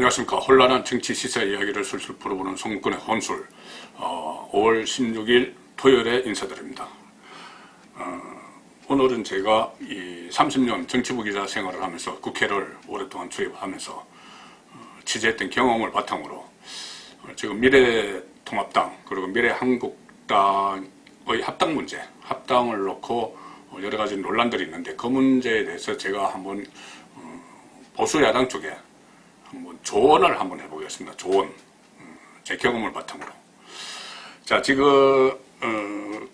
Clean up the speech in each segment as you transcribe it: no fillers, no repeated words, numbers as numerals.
안녕하십니까. 혼란한 정치 시세 이야기를 술술 풀어보는 송근의 혼술 5월 16일 토요일에 인사드립니다. 오늘은 제가 이 30년 정치부 기자 생활을 하면서 국회를 오랫동안 출입하면서 취재했던 경험을 바탕으로 지금 미래통합당 그리고 미래한국당의 합당 문제, 합당을 놓고 여러 가지 논란들이 있는데 그 문제에 대해서 제가 한번 보수 야당 쪽에 한번 조언을 한번 해보겠습니다. 조언. 제 경험을 바탕으로. 자, 지금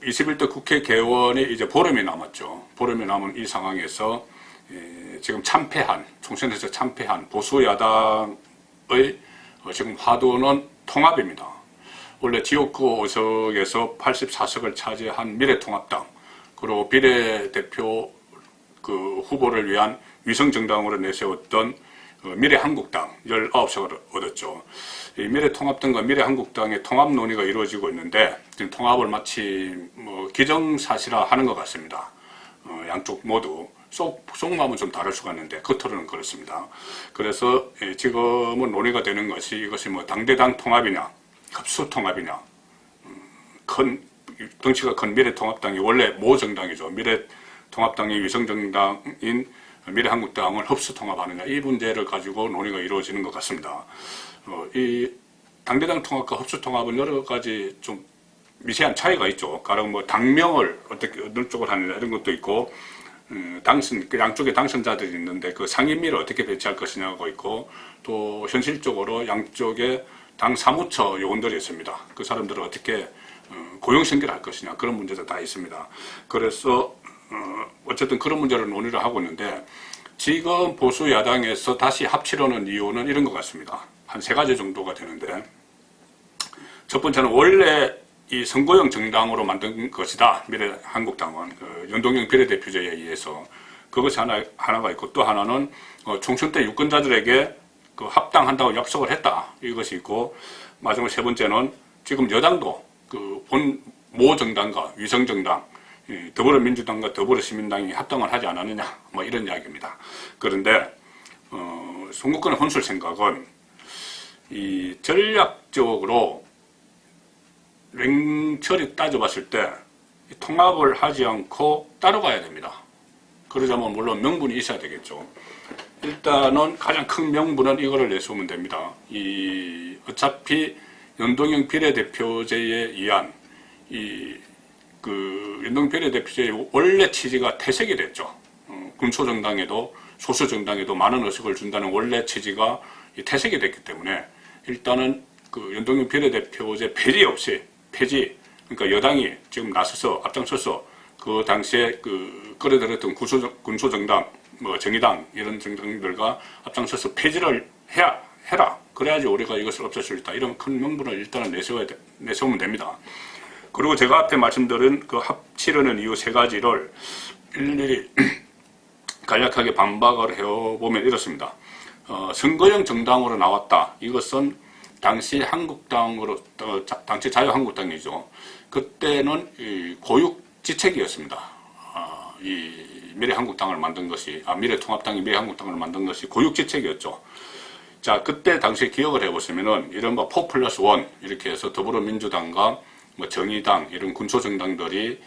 21대 국회 개원이 이제 보름이 남았죠. 보름이 남은 이 상황에서 지금 참패한, 총선에서 참패한 보수 야당의 지금 화두는 통합입니다. 원래 지역구 의석에서 84석을 차지한 미래통합당 그리고 비례대표 그 후보를 위한 위성정당으로 내세웠던 미래한국당 19석을 얻었죠. 이 미래통합당과 미래한국당의 통합 논의가 이루어지고 있는데 지금 통합을 마치 기정사실화 하는 것 같습니다. 양쪽 모두 속마음은 좀 다를 수가 있는데 겉으로는 그렇습니다. 그래서 지금은 논의가 되는 것이 이것이 당대당 통합이냐 흡수 통합이냐 덩치가 큰 미래통합당이 원래 모정당이죠. 미래통합당이 위성정당인 미래한국당을 흡수 통합하느냐 이 문제를 가지고 논의가 이루어지는 것 같습니다. 이 당대당 통합과 흡수 통합은 여러 가지 좀 미세한 차이가 있죠. 가령 당명을 어떻게 어느 쪽을 하느냐 이런 것도 있고 양쪽에 당선자들이 있는데 그 상임위를 어떻게 배치할 것이냐고 있고 또 현실적으로 양쪽에 당 사무처 요원들이 있습니다. 그 사람들을 어떻게 고용선결할 것이냐 그런 문제도 다 있습니다. 그래서 어쨌든 그런 문제를 논의를 하고 있는데 지금 보수 야당에서 다시 합치려는 이유는 이런 것 같습니다. 한 세 가지 정도가 되는데 첫 번째는 원래 이 선거용 정당으로 만든 것이다. 미래한국당은 연동형 비례대표제에 의해서 그것이 하나가 있고 또 하나는 총선 때 유권자들에게 그 합당한다고 약속을 했다. 이것이 있고 마지막 세 번째는 지금 여당도 그 본 모정당과 위성정당 더불어민주당과 더불어시민당이 합당을 하지 않았느냐 이런 이야기입니다. 그런데 송국근의 혼술 생각은 이 전략적으로 냉철히 따져봤을 때 통합을 하지 않고 따로 가야 됩니다. 그러자면 물론 명분이 있어야 되겠죠. 일단은 가장 큰 명분은 이거를 내세우면 됩니다. 어차피 연동형 비례대표제에 의한 연동 비례대표제의 원래 취지가 퇴색이 됐죠. 군소정당에도 소수정당에도 많은 의석을 준다는 원래 취지가 퇴색이 됐기 때문에 일단은 그 연동형 비례대표제 폐지, 그러니까 여당이 지금 나서서 앞장서서 그 당시에 끌어들였던 군소정당, 정의당 이런 정당들과 앞장서서 폐지를 해라. 그래야지 우리가 이것을 없앨 수 있다. 이런 큰 명분을 일단은 내세우면 됩니다. 그리고 제가 앞에 말씀드린 그 합치려는 이유 세 가지를 일일이 간략하게 반박을 해보면 이렇습니다. 선거용 정당으로 나왔다. 이것은 당시 한국당으로, 당시 자유한국당이죠. 그때는 고육지책이었습니다. 이 미래한국당을 만든 것이, 미래통합당이 미래한국당을 만든 것이 고육지책이었죠. 자, 그때 당시에 기억을 해보시면은 이른바 4+1 이렇게 해서 더불어민주당과 정의당 이런 군소정당들이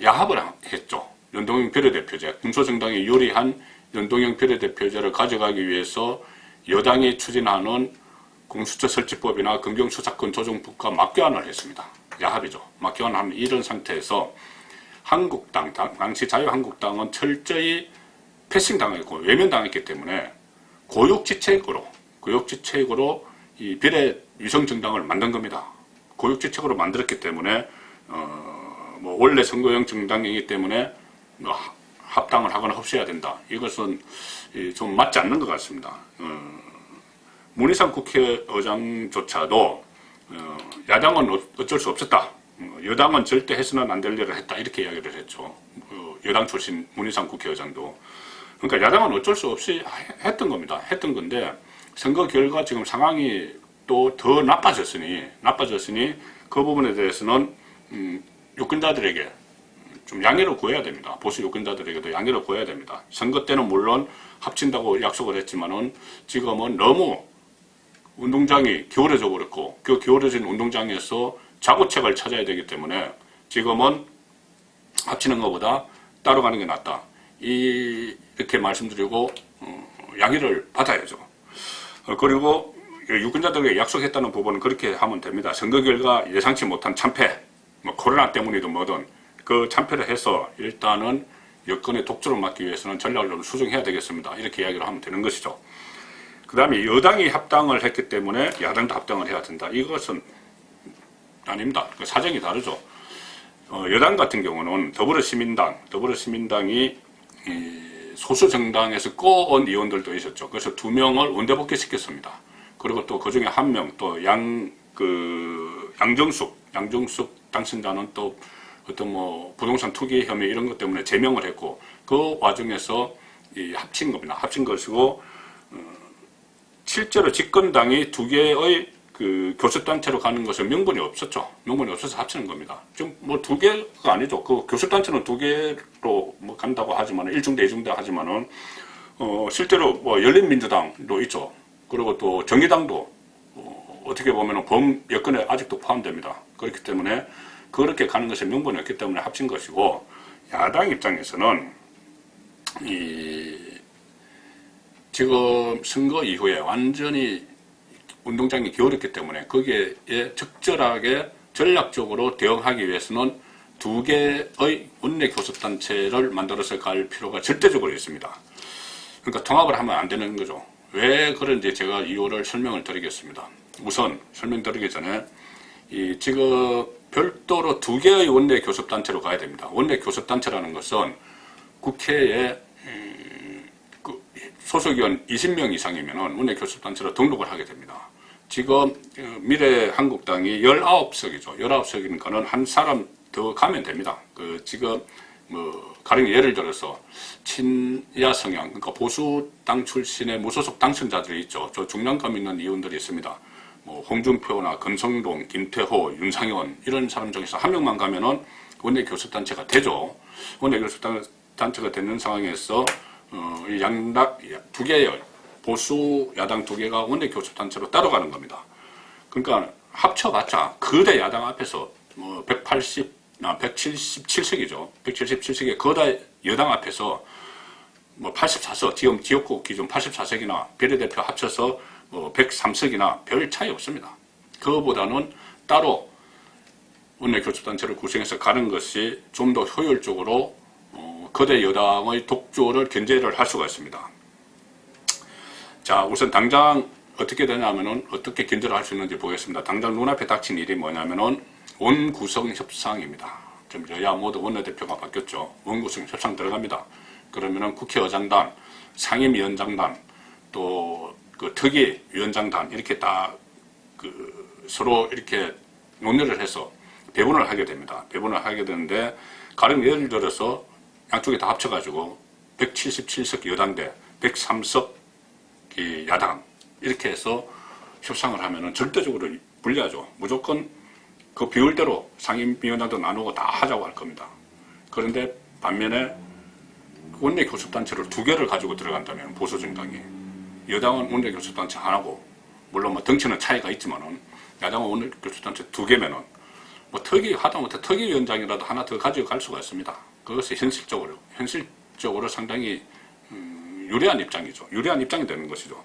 야합을 했죠. 연동형 비례대표제, 군소정당이 유리한 연동형 비례대표제를 가져가기 위해서 여당이 추진하는 공수처 설치법이나 검경수사권 조정법과 맞교환을 했습니다. 야합이죠. 맞교환하는 이런 상태에서 한국당, 당시 자유한국당은 철저히 패싱당했고 외면당했기 때문에 고육지책으로 이 비례 위성정당을 만든 겁니다. 고육지책으로 만들었기 때문에 원래 선거용 정당이기 때문에 합당을 하거나 흡수해야 된다. 이것은 좀 맞지 않는 것 같습니다. 문희상 국회의장조차도 야당은 어쩔 수 없었다. 여당은 절대 해서는 안 될 일을 했다. 이렇게 이야기를 했죠. 여당 출신 문희상 국회의장도. 그러니까 야당은 어쩔 수 없이 했던 겁니다. 했던 건데 선거 결과 지금 상황이 또 더 나빠졌으니 그 부분에 대해서는 유권자들에게 좀 양해를 구해야 됩니다. 보수 유권자들에게도 양해를 구해야 됩니다. 선거 때는 물론 합친다고 약속을 했지만은 지금은 너무 운동장이 기울어져 버렸고 그 기울어진 운동장에서 자구책을 찾아야 되기 때문에 지금은 합치는 것보다 따로 가는 게 낫다. 이렇게 말씀드리고 양해를 받아야죠. 그리고 유권자들에게 약속했다는 부분은 그렇게 하면 됩니다. 선거 결과 예상치 못한 참패, 뭐 코로나 때문이든 뭐든 그 참패를 해서 일단은 여권의 독주를 막기 위해서는 전략을 좀 수정해야 되겠습니다. 이렇게 이야기를 하면 되는 것이죠. 그 다음에 여당이 합당을 했기 때문에 야당도 합당을 해야 된다. 이것은 아닙니다. 그 사정이 다르죠. 여당 같은 경우는 더불어시민당이 소수 정당에서 꼬온 의원들도 있었죠. 그래서 2명을 원내 복귀시켰습니다. 그리고 또 그 중에 1명 또 양정숙 당선자는 또 어떤 뭐 부동산 투기 혐의 이런 것 때문에 제명을 했고 그 와중에서 합친 겁니다. 합친 것이고 실제로 집권당이 2개의 그 교섭단체로 가는 것은 명분이 없었죠. 명분이 없어서 합치는 겁니다. 지금 뭐 2개가 아니죠. 그 교섭단체는 2개로 뭐 간다고 하지만 1중대, 2중대 하지만은 실제로 뭐 열린민주당도 있죠. 그리고 또 정의당도 어떻게 보면은 범여권에 아직도 포함됩니다. 그렇기 때문에 그렇게 가는 것이 명분이 없기 때문에 합친 것이고 야당 입장에서는 지금 선거 이후에 완전히 운동장이 기울었기 때문에 거기에 적절하게 전략적으로 대응하기 위해서는 2개의 원내 교섭단체를 만들어서 갈 필요가 절대적으로 있습니다. 그러니까 통합을 하면 안 되는 거죠. 왜 그런지 제가 이유를 설명을 드리겠습니다. 우선 설명드리기 전에 지금 별도로 2개의 원내 교섭단체로 가야 됩니다. 원내 교섭단체라는 것은 국회에 소속의원 20명 이상이면 원내 교섭단체로 등록을 하게 됩니다. 지금 미래한국당이 19석이죠. 19석이니까는 한 사람 더 가면 됩니다. 지금 가령 예를 들어서 친야 성향, 그러니까 보수당 출신의 무소속 당선자들이 있죠. 저 중량감 있는 의원들이 있습니다. 뭐 홍준표나 권성동, 김태호, 윤상현 이런 사람 중에서 1명만 가면은 원내 교섭단체가 되죠. 원내 교섭단체가 되는 상황에서 양당 2개의 보수 야당 2개가 원내 교섭단체로 따라가는 겁니다. 그러니까 합쳐봤자 거대 야당 앞에서 뭐 177석이죠. 177석의 거대 여당 앞에서 뭐 84석, 지금 지역구 기준 84석이나 비례대표 합쳐서 뭐 103석이나 별 차이 없습니다. 그거보다는 따로 원내 교섭단체를 구성해서 가는 것이 좀 더 효율적으로 거대 여당의 독주를 견제를 할 수가 있습니다. 자, 우선 당장 어떻게 되냐면은 어떻게 견제를 할 수 있는지 보겠습니다. 당장 눈앞에 닥친 일이 뭐냐면은 원구성 협상입니다. 좀 여야 모두 원내대표가 바뀌었죠. 원구성 협상 들어갑니다. 그러면은 국회의장단, 상임위원장단, 또 그 특위위원장단 이렇게 다 서로 이렇게 논의를 해서 배분을 하게 됩니다. 배분을 하게 되는데 가령 예를 들어서 양쪽이 다 합쳐가지고 177석 여당 대 103석 야당 이렇게 해서 협상을 하면은 절대적으로 불리하죠. 무조건 그 비율대로 상임위원장도 나누고 다 하자고 할 겁니다. 그런데 반면에 원내 교섭단체를 2개를 가지고 들어간다면 보수정당이 여당은 원내 교섭단체 하나고 물론 뭐 덩치는 차이가 있지만은 야당은 원내 교섭단체 2개면은 뭐 특위 하다못해 특위위원장이라도 하나 더 가지고 갈 수가 있습니다. 그것이 현실적으로 상당히 유리한 입장이죠. 유리한 입장이 되는 것이죠.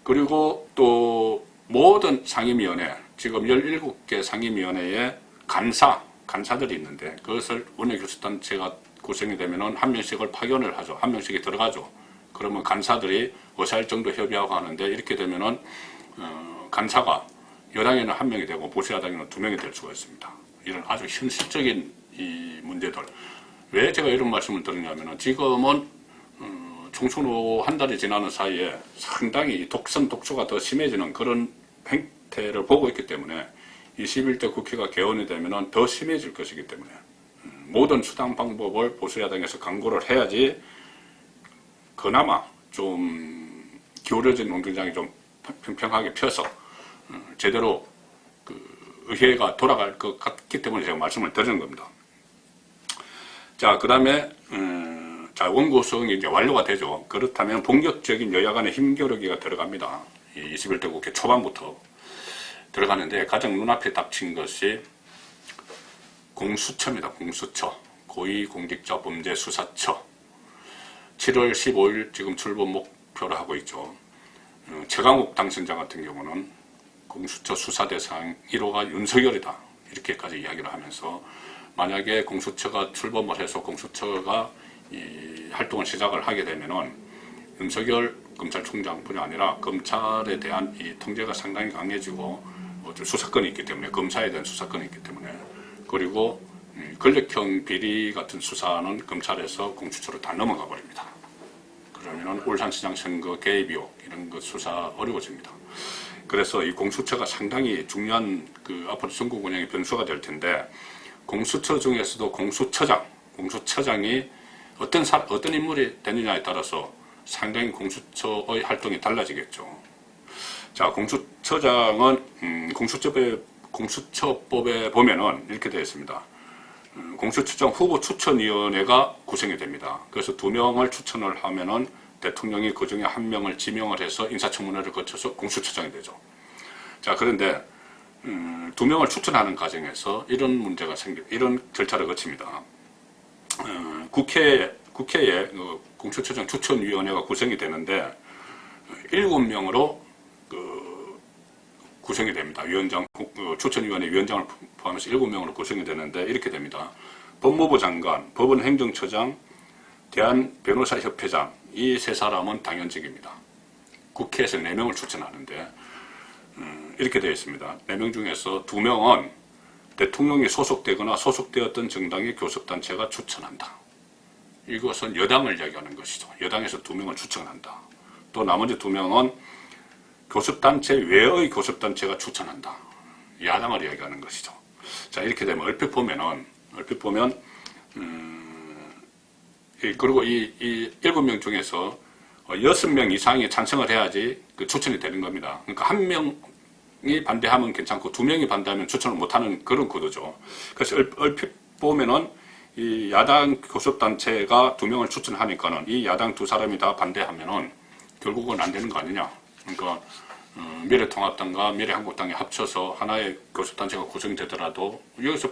그리고 또 모든 상임위원회, 지금 17개 상임위원회에 간사들이 있는데 그것을 원내교섭단체가 구성이 되면은 1명씩을 파견을 하죠. 1명씩이 들어가죠. 그러면 간사들이 의사일정도 협의하고 하는데 이렇게 되면은 간사가 여당에는 1명이 되고 보수 야당에는 2명이 될 수가 있습니다. 이런 아주 현실적인 이 문제들. 왜 제가 이런 말씀을 드리냐면은 지금은 총선 후 한 달이 지나는 사이에 상당히 독선 독주가 더 심해지는 그런 행태를 보고 있기 때문에 21대 국회가 개원이 되면은 더 심해질 것이기 때문에 모든 수단 방법을 보수야당에서 강구를 해야지 그나마 좀 기울어진 운동장이 좀 평평하게 펴서 제대로 의회가 돌아갈 것 같기 때문에 제가 말씀을 드리는 겁니다. 자, 그 다음에, 자, 원구성이 이제 완료가 되죠. 그렇다면 본격적인 여야 간의 힘겨루기가 들어갑니다. 21대 국회 초반부터 들어가는데 가장 눈앞에 닥친 것이 공수처입니다. 공수처. 고위공직자범죄수사처. 7월 15일 지금 출범 목표로 하고 있죠. 최강욱 당선자 같은 경우는 공수처 수사 대상 1호가 윤석열이다. 이렇게까지 이야기를 하면서 만약에 공수처가 출범을 해서 공수처가 이 활동을 시작을 하게 되면은 윤석열 검찰총장뿐이 아니라 검찰에 대한 이 통제가 상당히 강해지고 수사권이 있기 때문에 검사에 대한 수사권이 있기 때문에 그리고 권력형 비리 같은 수사는 검찰에서 공수처로 다 넘어가 버립니다. 그러면은 울산시장 선거 개입 의혹 이런 것 수사 어려워집니다. 그래서 이 공수처가 상당히 중요한 그 앞으로 선거 운영의 변수가 될 텐데 공수처 중에서도 공수처장이 어떤 인물이 되느냐에 따라서 상당히 공수처의 활동이 달라지겠죠. 자, 공수처장은 공수처법에 보면은 이렇게 되어 있습니다. 공수처장 후보 추천위원회가 구성이 됩니다. 그래서 2명을 추천을 하면은 대통령이 그 중에 1명을 지명을 해서 인사청문회를 거쳐서 공수처장이 되죠. 자, 그런데 2명을 추천하는 과정에서 이런 문제가 이런 절차를 거칩니다. 국회에 공수처장 추천위원회가 구성이 되는데 7명으로 구성이 됩니다. 추천위원회 위원장을 포함해서 7명으로 구성이 되는데 이렇게 됩니다. 법무부 장관, 법원행정처장, 대한변호사협회장 이 세 사람은 당연직입니다. 국회에서 4명을 추천하는데 이렇게 되어 있습니다. 4명 중에서 2명은 대통령이 소속되거나 소속되었던 정당의 교섭단체가 추천한다. 이것은 여당을 이야기하는 것이죠. 여당에서 2명을 추천한다. 또 나머지 2명은 교섭단체 외의 교섭단체가 추천한다. 야당을 이야기하는 것이죠. 자, 이렇게 되면 얼핏 보면 그리고 이 7명 중에서 6명 이상이 찬성을 해야지 그 추천이 되는 겁니다. 그러니까 1명이 반대하면 괜찮고 2명이 반대하면 추천을 못하는 그런 구도죠. 그래서 얼핏 보면은 이 야당 교섭단체가 2명을 추천하니까는 이 야당 2사람이 다 반대하면은 결국은 안 되는 거 아니냐. 그러니까 미래통합당과 미래한국당이 합쳐서 하나의 교섭단체가 구성되더라도 여기서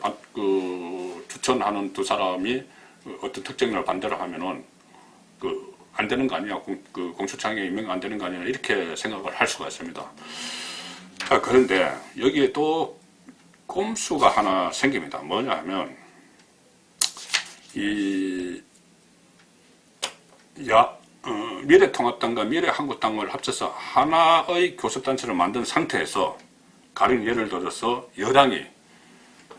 추천하는 2사람이 어떤 특정인을 반대를 하면은 안 되는 거 아니냐, 공수처장에 임명 안 되는 거 아니냐 이렇게 생각을 할 수가 있습니다. 자, 그런데 여기에 또 꼼수가 하나 생깁니다. 뭐냐 하면 미래통합당과 미래한국당을 합쳐서 하나의 교섭단체를 만든 상태에서 가령 예를 들어서 여당이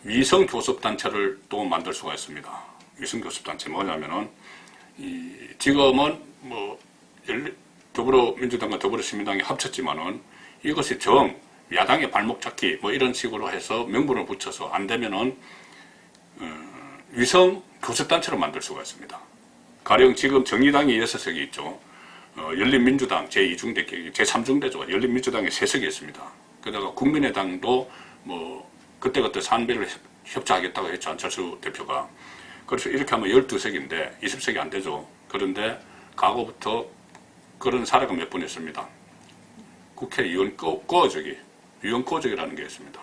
위성교섭단체를 또 만들 수가 있습니다. 위성교섭단체 뭐냐면은 지금은 더불어민주당과 더불어시민당이 합쳤지만은 이것이 야당의 발목 잡기 이런 식으로 해서 명분을 붙여서 안 되면은 위성교섭단체를 만들 수가 있습니다. 가령 지금 정의당이 6석이 있죠. 열린민주당 제2중대, 제3중대죠. 열린민주당에 3석이 있습니다. 게다가 국민의당도 그때그때 산배를 협조하겠다고 했죠. 안철수 대표가. 그래서 이렇게 하면 12석인데 20석이 안 되죠. 그런데 과거부터 그런 사례가 몇 번 있습니다. 국회의원 위원꼬적이라는 게 있습니다.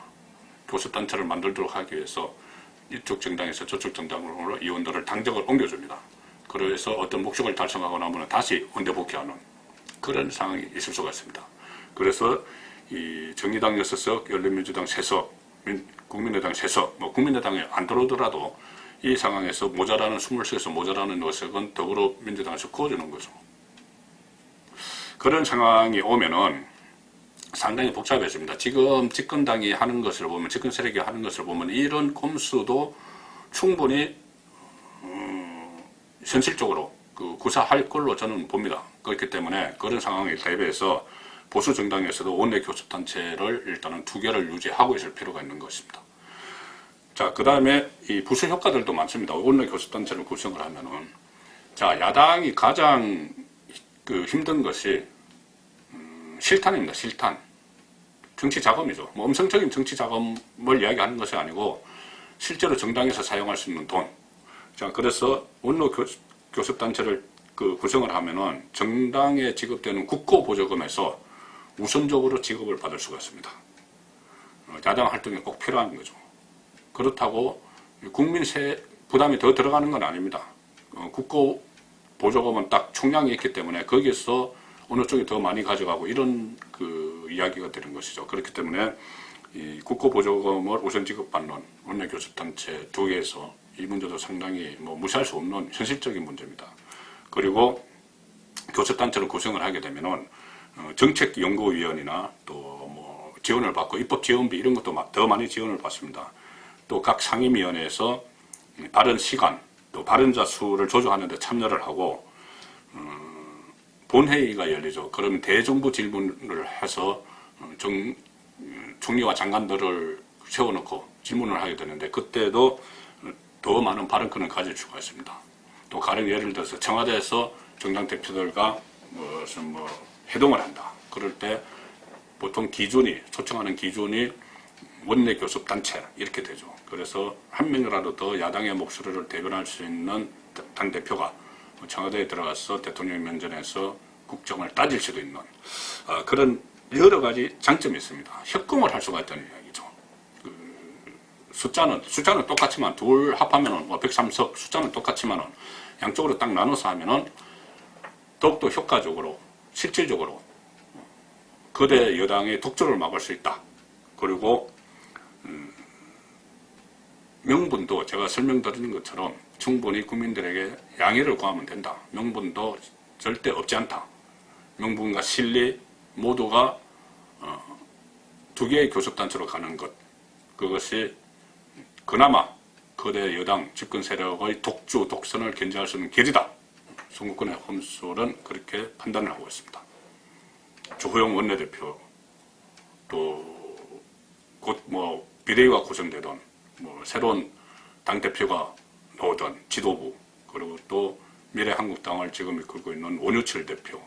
교섭단체를 만들도록 하기 위해서 이쪽 정당에서 저쪽 정당으로 의원들을 당적을 옮겨줍니다. 그래서 어떤 목적을 달성하고 나면 다시 원대 복귀하는 그런 상황이 있을 수가 있습니다. 그래서 이 정의당 6석, 열린민주당 3석, 국민의당 3석, 국민의당에 안 들어오더라도 이 상황에서 모자라는 20석에서 모자라는 5석은 더불어민주당에서 구워주는 거죠. 그런 상황이 오면은 상당히 복잡해집니다. 지금 집권당이 하는 것을 보면, 집권 세력이 하는 것을 보면 이런 꼼수도 충분히 현실적으로 구사할 걸로 저는 봅니다. 그렇기 때문에 그런 상황에 대비해서 보수 정당에서도 원내 교섭단체를 일단은 2개를 유지하고 있을 필요가 있는 것입니다. 자, 그 다음에 이 부수 효과들도 많습니다. 원내 교섭단체를 구성을 하면은. 자, 야당이 가장 힘든 것이 실탄입니다. 실탄. 정치 자금이죠. 엄성적인 정치 자금을 이야기하는 것이 아니고 실제로 정당에서 사용할 수 있는 돈. 자, 그래서 원로 교섭단체를 구성을 하면은 정당에 지급되는 국고보조금에서 우선적으로 지급을 받을 수가 있습니다. 야당 활동이 꼭 필요한 거죠. 그렇다고 국민 부담이 더 들어가는 건 아닙니다. 국고보조금은 딱 총량이 있기 때문에 거기서 어느 쪽이 더 많이 가져가고 이런 이야기가 되는 것이죠. 그렇기 때문에 이 국고보조금을 우선 지급받는 원내교섭단체 두 개에서 이 문제도 상당히 무시할 수 없는 현실적인 문제입니다. 그리고 교섭단체를 구성을 하게 되면은 정책연구위원이나 또 지원을 받고 입법지원비 이런 것도 더 많이 지원을 받습니다. 또 각 상임위원회에서 발언 시간, 또 발언자 수를 조정하는 데 참여를 하고 본회의가 열리죠. 그러면 대정부 질문을 해서 총리와 장관들을 세워놓고 질문을 하게 되는데 그때도 더 많은 발언권을 가질 수가 있습니다. 또 가령 예를 들어서 청와대에서 정당 대표들과 무슨 회동을 한다. 그럴 때 보통 초청하는 기준이 원내교섭단체 이렇게 되죠. 그래서 한 명이라도 더 야당의 목소리를 대변할 수 있는 당대표가 청와대에 들어가서 대통령 면전에서 국정을 따질 수도 있는 그런 여러 가지 장점이 있습니다. 협공을 할 수가 있다는 이야기죠. 숫자는 똑같지만 둘 합하면은 103석 숫자는 똑같지만은 양쪽으로 딱 나눠서 하면은 더욱더 효과적으로 실질적으로 거대 여당의 독주를 막을 수 있다. 그리고 명분도 제가 설명드리는 것처럼 충분히 국민들에게 양해를 구하면 된다. 명분도 절대 없지 않다. 명분과 실리 모두가 두 개의 교섭단체로 가는 것, 그것이 그나마 거대 여당 집권 세력의 독주, 독선을 견제할 수 있는 길이다. 송국근의 홈술은 그렇게 판단을 하고 있습니다. 주호영 원내대표, 또 곧 비대위가 구성되던 새로운 당대표가 나오던 지도부, 그리고 또 미래한국당을 지금 이끌고 있는 원유철 대표,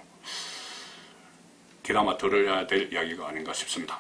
그나마 들어야 될 이야기가 아닌가 싶습니다.